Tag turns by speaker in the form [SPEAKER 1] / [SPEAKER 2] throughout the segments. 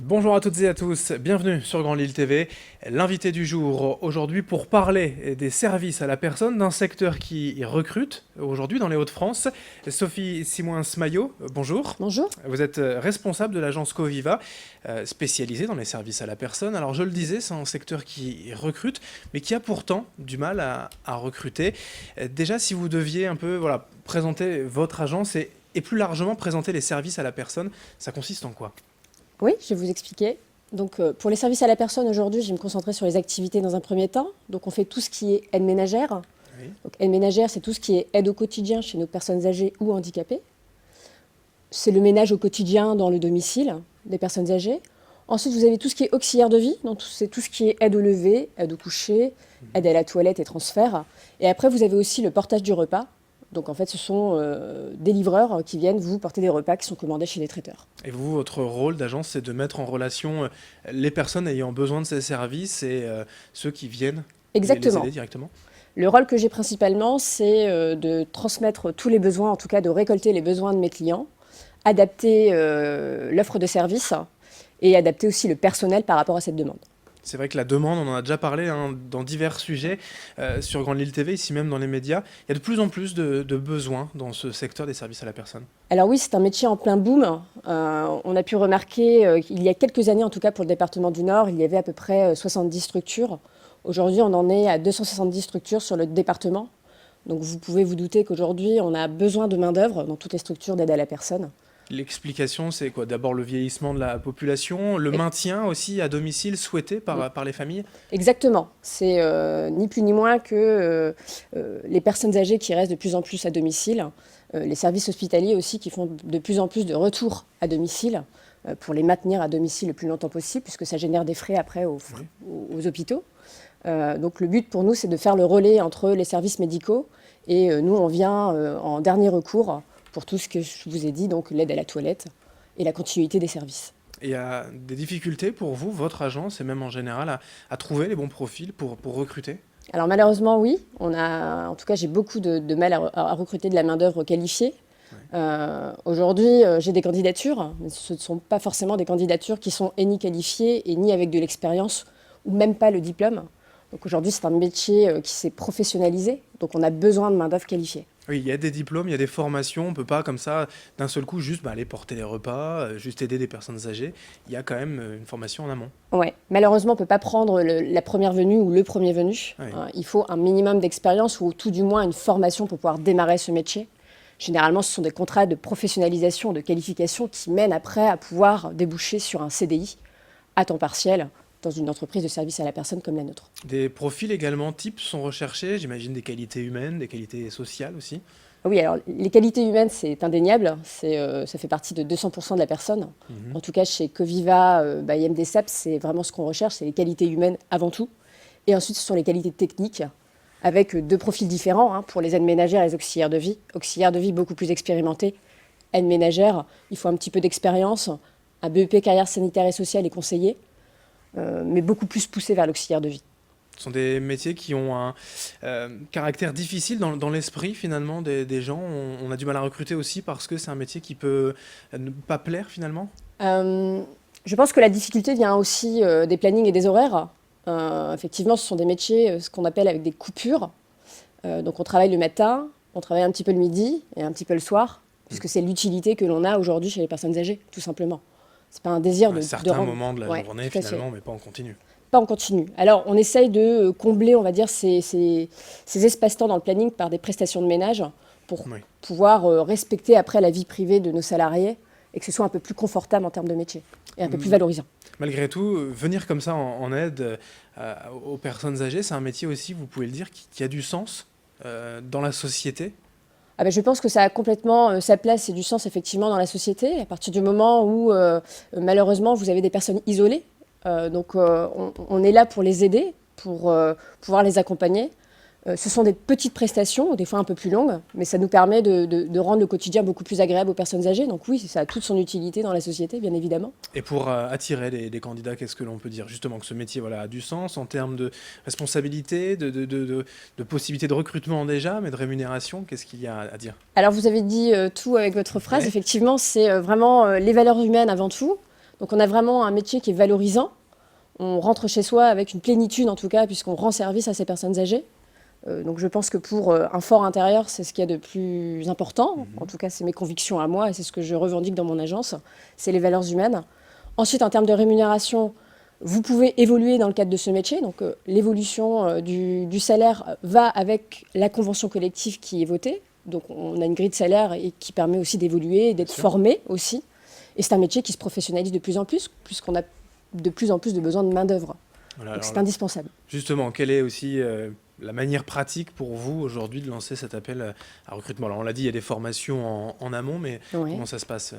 [SPEAKER 1] Bonjour à toutes et à tous, bienvenue sur Grand Lille TV. L'invité du jour aujourd'hui pour parler des services à la personne d'un secteur qui recrute aujourd'hui dans les Hauts-de-France. Sophie Simoins-Maillot, bonjour.
[SPEAKER 2] Bonjour.
[SPEAKER 1] Vous êtes responsable de l'agence Coviva, spécialisée dans les services à la personne. Alors je le disais, c'est un secteur qui recrute, mais qui a pourtant du mal à recruter. Déjà, si vous deviez un peu présenter votre agence et plus largement présenter les services à la personne, ça consiste en quoi ?
[SPEAKER 2] Oui, je vais vous expliquer. Donc, pour les services à la personne, aujourd'hui, je vais me concentrer sur les activités dans un premier temps. Donc, on fait tout ce qui est aide ménagère.
[SPEAKER 1] Oui.
[SPEAKER 2] Donc, aide ménagère, c'est tout ce qui est aide au quotidien chez nos personnes âgées ou handicapées. C'est le ménage au quotidien dans le domicile des personnes âgées. Ensuite, vous avez tout ce qui est auxiliaire de vie. Donc, c'est tout ce qui est aide au lever, aide au coucher, aide à la toilette et transfert. Et après, vous avez aussi le portage du repas. Donc en fait, ce sont des livreurs qui viennent vous porter des repas qui sont commandés chez les traiteurs.
[SPEAKER 1] Et vous, votre rôle d'agence, c'est de mettre en relation les personnes ayant besoin de ces services et ceux qui viennent les aider directement ?
[SPEAKER 2] Le rôle que j'ai principalement, c'est de transmettre tous les besoins, en tout cas de récolter les besoins de mes clients, adapter l'offre de service et adapter aussi le personnel par rapport à cette demande.
[SPEAKER 1] C'est vrai que la demande, on en a déjà parlé dans divers sujets sur Grande Lille TV, ici même dans les médias. Il y a de plus en plus de besoins dans ce secteur des services à la personne.
[SPEAKER 2] Alors oui, c'est un métier en plein boom. On a pu remarquer qu'il y a quelques années, en tout cas pour le département du Nord, il y avait à peu près 70 structures. Aujourd'hui, on en est à 270 structures sur le département. Donc vous pouvez vous douter qu'aujourd'hui, on a besoin de main-d'œuvre dans toutes les structures d'aide à la personne.
[SPEAKER 1] L'explication, c'est quoi ? D'abord le vieillissement de la population, le maintien aussi à domicile souhaité par les familles ?
[SPEAKER 2] Exactement. C'est ni plus ni moins que les personnes âgées qui restent de plus en plus à domicile, les services hospitaliers aussi qui font de plus en plus de retours à domicile pour les maintenir à domicile le plus longtemps possible, puisque ça génère des frais après aux hôpitaux. Donc le but pour nous, c'est de faire le relais entre les services médicaux et nous, on vient en dernier recours pour tout ce que je vous ai dit, donc l'aide à la toilette et la continuité des services.
[SPEAKER 1] Et il y a des difficultés pour vous, votre agence, et même en général, à trouver les bons profils pour recruter ?
[SPEAKER 2] Alors malheureusement, oui. En tout cas, j'ai beaucoup de mal à recruter de la main-d'œuvre qualifiée. Ouais. Aujourd'hui, j'ai des candidatures, mais ce ne sont pas forcément des candidatures qui sont ni qualifiées et ni avec de l'expérience, ou même pas le diplôme. Donc aujourd'hui, c'est un métier qui s'est professionnalisé, donc on a besoin de main-d'œuvre qualifiée.
[SPEAKER 1] Oui, il y a des diplômes, il y a des formations, on ne peut pas comme ça, d'un seul coup, juste aller porter les repas, juste aider des personnes âgées. Il y a quand même une formation en amont.
[SPEAKER 2] Oui, malheureusement, on ne peut pas prendre la première venue ou le premier venu. Oui. Il faut un minimum d'expérience ou tout du moins une formation pour pouvoir démarrer ce métier. Généralement, ce sont des contrats de professionnalisation, de qualification qui mènent après à pouvoir déboucher sur un CDI à temps partiel dans une entreprise de service à la personne comme la nôtre.
[SPEAKER 1] Des profils également types sont recherchés, j'imagine des qualités humaines, des qualités sociales aussi.
[SPEAKER 2] Oui, alors les qualités humaines, c'est indéniable, ça fait partie de 200% de la personne. En tout cas, chez Coviva, IMDSAP, c'est vraiment ce qu'on recherche, c'est les qualités humaines avant tout. Et ensuite, ce sont les qualités techniques, avec deux profils différents pour les aides ménagères et les auxiliaires de vie. Auxiliaires de vie beaucoup plus expérimentés. Aides ménagères, il faut un petit peu d'expérience, un BEP carrière sanitaire et sociale et conseiller. Mais beaucoup plus poussé vers l'auxiliaire de vie.
[SPEAKER 1] Ce sont des métiers qui ont un caractère difficile dans l'esprit finalement des gens. On a du mal à recruter aussi parce que c'est un métier qui peut ne pas plaire finalement.
[SPEAKER 2] Je pense que la difficulté vient aussi des plannings et des horaires. Effectivement, ce sont des métiers, ce qu'on appelle avec des coupures. Donc on travaille le matin, on travaille un petit peu le midi et un petit peu le soir, puisque c'est l'utilité que l'on a aujourd'hui chez les personnes âgées, tout simplement. C'est pas un désir de
[SPEAKER 1] certains moments de la journée finalement, mais pas en continu.
[SPEAKER 2] Pas en continu. Alors, on essaye de combler, on va dire, ces espaces-temps dans le planning par des prestations de ménage pour pouvoir respecter après la vie privée de nos salariés et que ce soit un peu plus confortable en termes de métier et un peu plus valorisant.
[SPEAKER 1] Malgré tout, venir comme ça en aide aux personnes âgées, c'est un métier aussi, vous pouvez le dire, qui a du sens dans la société.
[SPEAKER 2] Je pense que ça a complètement sa place et du sens effectivement dans la société, à partir du moment où malheureusement vous avez des personnes isolées. Donc on est là pour les aider, pour pouvoir les accompagner. Ce sont des petites prestations, des fois un peu plus longues, mais ça nous permet de rendre le quotidien beaucoup plus agréable aux personnes âgées. Donc oui, ça a toute son utilité dans la société, bien évidemment.
[SPEAKER 1] Et pour attirer des candidats, qu'est-ce que l'on peut dire ? Justement que ce métier a du sens en termes de responsabilité, de possibilités de recrutement déjà, mais de rémunération, qu'est-ce qu'il y a à dire ?
[SPEAKER 2] Alors vous avez dit tout avec votre phrase. Ouais. Effectivement, c'est vraiment les valeurs humaines avant tout. Donc on a vraiment un métier qui est valorisant. On rentre chez soi avec une plénitude en tout cas, puisqu'on rend service à ces personnes âgées. Donc je pense que pour un fort intérieur, c'est ce qu'il y a de plus important. En tout cas, c'est mes convictions à moi et c'est ce que je revendique dans mon agence, c'est les valeurs humaines. Ensuite, en termes de rémunération, vous pouvez évoluer dans le cadre de ce métier. Donc l'évolution du salaire va avec la convention collective qui est votée. Donc on a une grille de salaire et qui permet aussi d'évoluer, d'être formé aussi. Et c'est un métier qui se professionnalise de plus en plus, puisqu'on a de plus en plus de besoin de main-d'œuvre. Voilà, donc c'est indispensable.
[SPEAKER 1] Justement, quelle est aussi la manière pratique pour vous aujourd'hui de lancer cet appel à recrutement? Alors on l'a dit, il y a des formations en amont, mais comment ça se passe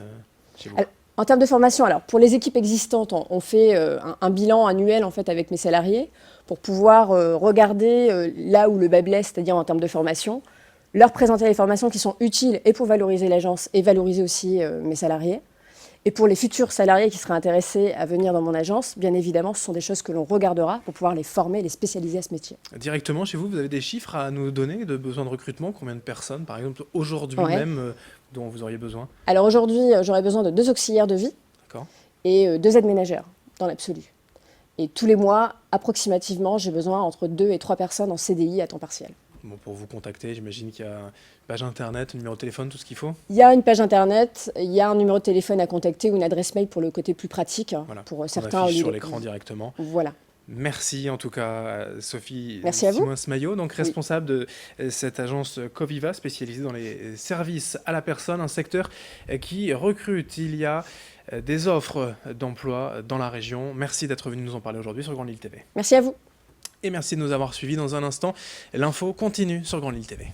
[SPEAKER 1] chez vous?
[SPEAKER 2] Alors, en termes de formation, alors pour les équipes existantes, on fait un bilan annuel en fait avec mes salariés pour pouvoir regarder là où le bas blesse, c'est-à-dire en termes de formation, leur présenter les formations qui sont utiles et pour valoriser l'agence et valoriser aussi mes salariés. Et pour les futurs salariés qui seraient intéressés à venir dans mon agence, bien évidemment, ce sont des choses que l'on regardera pour pouvoir les former, les spécialiser à ce métier.
[SPEAKER 1] Directement chez vous, vous avez des chiffres à nous donner de besoins de recrutement? Combien de personnes, par exemple, aujourd'hui même, dont vous auriez besoin?
[SPEAKER 2] Alors aujourd'hui, j'aurais besoin de 2 auxiliaires de vie et 2 aides-ménagères, dans l'absolu. Et tous les mois, approximativement, j'ai besoin entre 2 et 3 personnes en CDI à temps partiel.
[SPEAKER 1] Bon, pour vous contacter, j'imagine qu'il y a une page internet, un numéro de téléphone, tout ce qu'il faut?
[SPEAKER 2] Il y a une page internet, il y a un numéro de téléphone à contacter ou une adresse mail pour le côté plus pratique.
[SPEAKER 1] Voilà,
[SPEAKER 2] pour certains.
[SPEAKER 1] On affiche sur l'écran directement.
[SPEAKER 2] Voilà.
[SPEAKER 1] Merci en tout cas Sophie
[SPEAKER 2] Simouins-Maillot,
[SPEAKER 1] donc responsable de cette agence Coviva spécialisée dans les services à la personne, un secteur qui recrute. Il y a des offres d'emploi dans la région. Merci d'être venu nous en parler aujourd'hui sur Grande Lille TV.
[SPEAKER 2] Merci à vous.
[SPEAKER 1] Et merci de nous avoir suivis. Dans un instant, l'info continue sur Grande Lille TV.